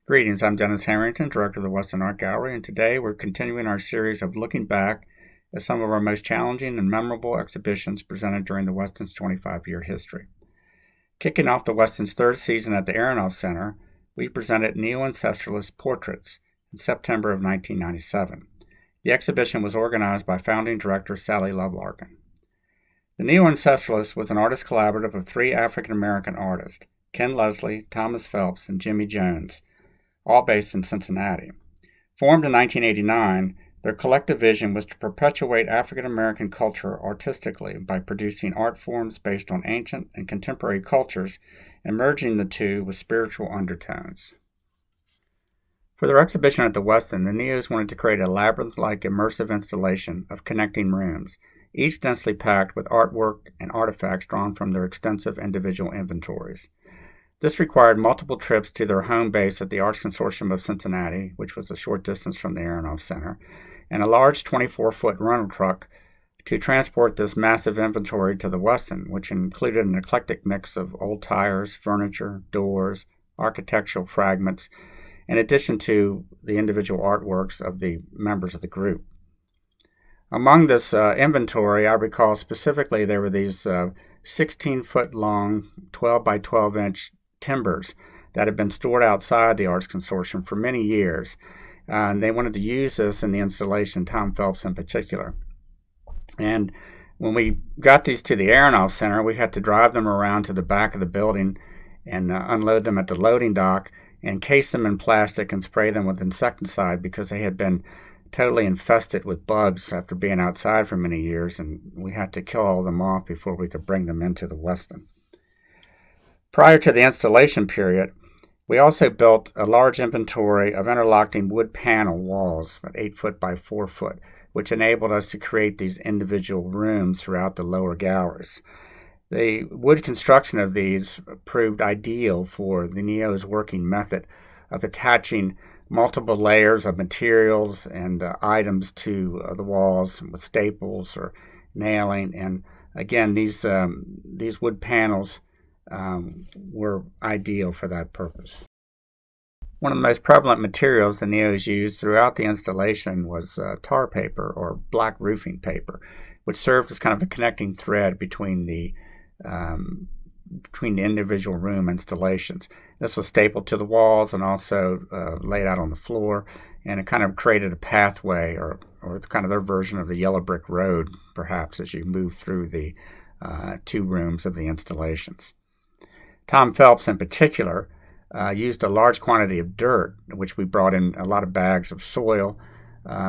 Greetings, I'm Dennis Harrington, Director of the Weston Art Gallery, and today we're continuing our series of looking back at some of our most challenging and memorable exhibitions presented during the Weston's 25-year history. Kicking off the Weston's third season at the Aronoff Center, we presented Neo-Ancestralist Portraits in September of 1997. The exhibition was organized by founding director Sally Lovelarkin. The Neo-Ancestralist was an artist collaborative of three African-American artists, Ken Leslie, Thomas Phelps, and Jimi Jones, all based in Cincinnati. Formed in 1989, their collective vision was to perpetuate African American culture artistically by producing art forms based on ancient and contemporary cultures and merging the two with spiritual undertones. For their exhibition at the Weston, the Neos wanted to create a labyrinth-like immersive installation of connecting rooms, each densely packed with artwork and artifacts drawn from their extensive individual inventories. This required multiple trips to their home base at the Arts Consortium of Cincinnati, which was a short distance from the Aronoff Center, and a large 24-foot rental truck to transport this massive inventory to the Weston, which included an eclectic mix of old tires, furniture, doors, architectural fragments, in addition to the individual artworks of the members of the group. Among this inventory, I recall specifically there were these 16-foot long, 12 by 12 inch timbers that had been stored outside the Arts Consortium for many years. And they wanted to use this in the installation, Tom Phelps in particular. And when we got these to the Aronoff Center, we had to drive them around to the back of the building and unload them at the loading dock, encase them in plastic and spray them with insecticide because they had been totally infested with bugs after being outside for many years, and we had to kill all of them off before we could bring them into the Weston. Prior to the installation period, we also built a large inventory of interlocking wood panel walls, about 8 foot by 4 foot, which enabled us to create these individual rooms throughout the lower galleries. The wood construction of these proved ideal for the Neo's working method of attaching multiple layers of materials and items to the walls with staples or nailing. And again, these wood panels were ideal for that purpose. One of the most prevalent materials the Neos used throughout the installation was tar paper or black roofing paper, which served as kind of a connecting thread between the individual room installations. This was stapled to the walls and also laid out on the floor, and it kind of created a pathway or kind of their version of the yellow brick road, perhaps, as you move through the two rooms of the installations. Tom Phelps, in particular, used a large quantity of dirt, which we brought in a lot of bags of soil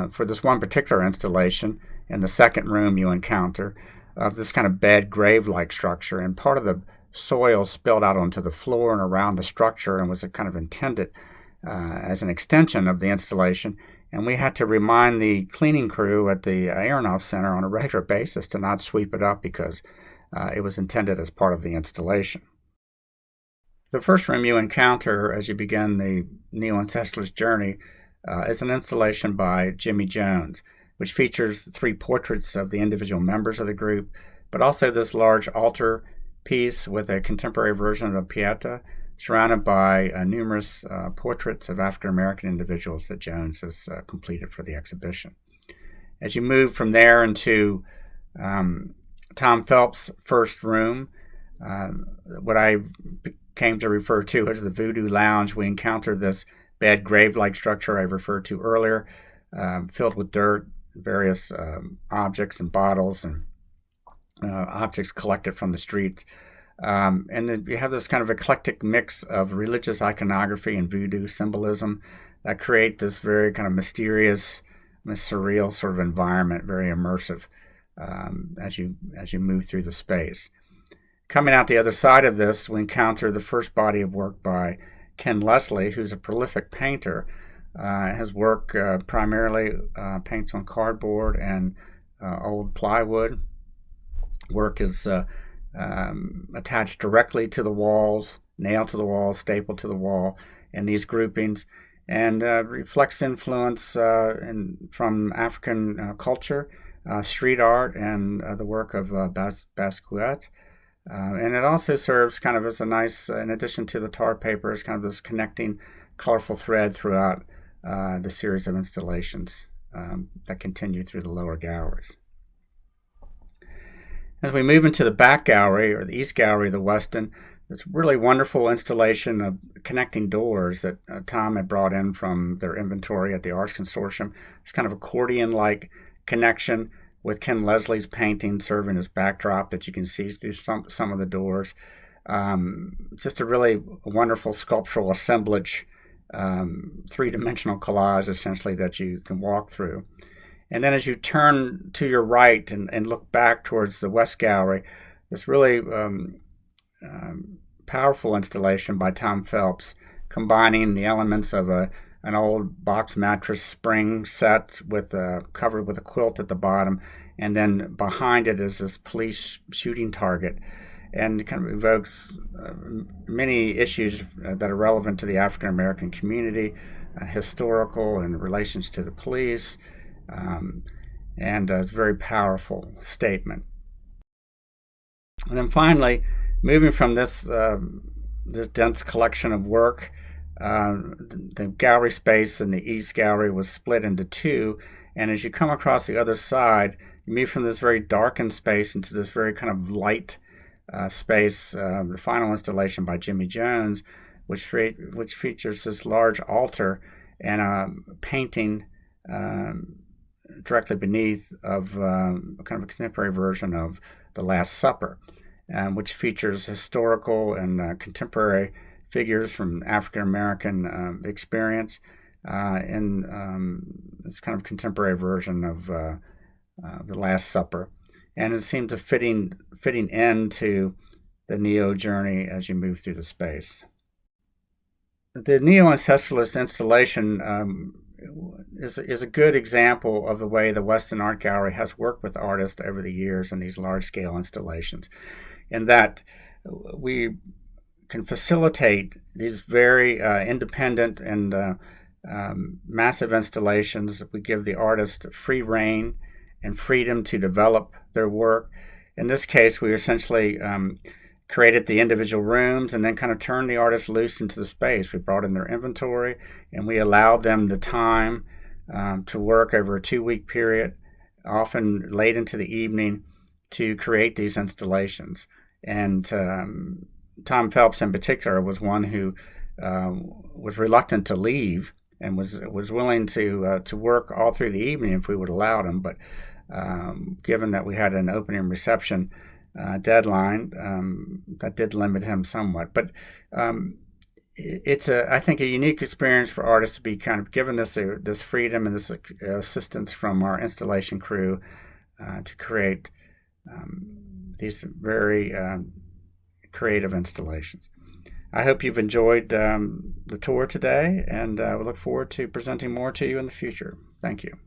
for this one particular installation. In the second room you encounter of this kind of bed grave-like structure, and part of the soil spilled out onto the floor and around the structure and was kind of intended as an extension of the installation. And we had to remind the cleaning crew at the Aronoff Center on a regular basis to not sweep it up because it was intended as part of the installation. The first room you encounter as you begin the Neo-Ancestralist journey is an installation by Jimi Jones, which features the three portraits of the individual members of the group, but also this large altar piece with a contemporary version of a Pieta, surrounded by numerous portraits of African American individuals that Jones has completed for the exhibition. As you move from there into Tom Phelps' first room, what I came to refer to as the Voodoo Lounge, we encounter this bed grave-like structure I referred to earlier, filled with dirt, various objects and bottles and objects collected from the streets. And then you have this kind of eclectic mix of religious iconography and voodoo symbolism that create this very kind of mysterious, surreal sort of environment, very immersive as you move through the space. Coming out the other side of this, we encounter the first body of work by Ken Leslie, who's a prolific painter. His work primarily paints on cardboard and old plywood. Work is attached directly to the walls, nailed to the wall, stapled to the wall in these groupings, and reflects influence from African culture, street art, and the work of Basquiat. And it also serves kind of as a nice, in addition to the tar paper, as kind of this connecting colorful thread throughout the series of installations that continue through the lower galleries. As we move into the back gallery, or the east gallery of the Weston, this really wonderful installation of connecting doors that Tom had brought in from their inventory at the Arts Consortium. It's kind of accordion-like connection with Ken Leslie's painting serving as backdrop that you can see through some of the doors. Just a really wonderful sculptural assemblage, three-dimensional collage, essentially, that you can walk through. And then as you turn to your right and look back towards the West Gallery, this really powerful installation by Tom Phelps, combining the elements of an old box mattress spring set with covered with a quilt at the bottom, and then behind it is this police shooting target, and kind of evokes many issues that are relevant to the African American community, historical in relations to the police. And it's a very powerful statement. And then finally, moving from this dense collection of work, the gallery space in the East Gallery was split into two. And as you come across the other side, you move from this very darkened space into this very kind of light space. The final installation by Jimi Jones, which features this large altar and a painting directly beneath of kind of a contemporary version of The Last Supper, which features historical and contemporary figures from African American experience in this kind of contemporary version of The Last Supper. And it seems a fitting end to the Neo journey as you move through the space. The Neo-Ancestralist installation is a good example of the way the Weston Art Gallery has worked with artists over the years in these large-scale installations, in that we can facilitate these very independent and massive installations. We give the artist free rein and freedom to develop their work. In this case, we essentially created the individual rooms and then kind of turned the artist loose into the space. We brought in their inventory and we allowed them the time to work over a 2-week period, often late into the evening, to create these installations. And Tom Phelps in particular was one who was reluctant to leave and was willing to work all through the evening if we would allow him. But given that we had an opening reception deadline, that did limit him somewhat. But it's I think a unique experience for artists to be kind of given this freedom and this assistance from our installation crew to create these very creative installations. I hope you've enjoyed the tour today, and we look forward to presenting more to you in the future. Thank you.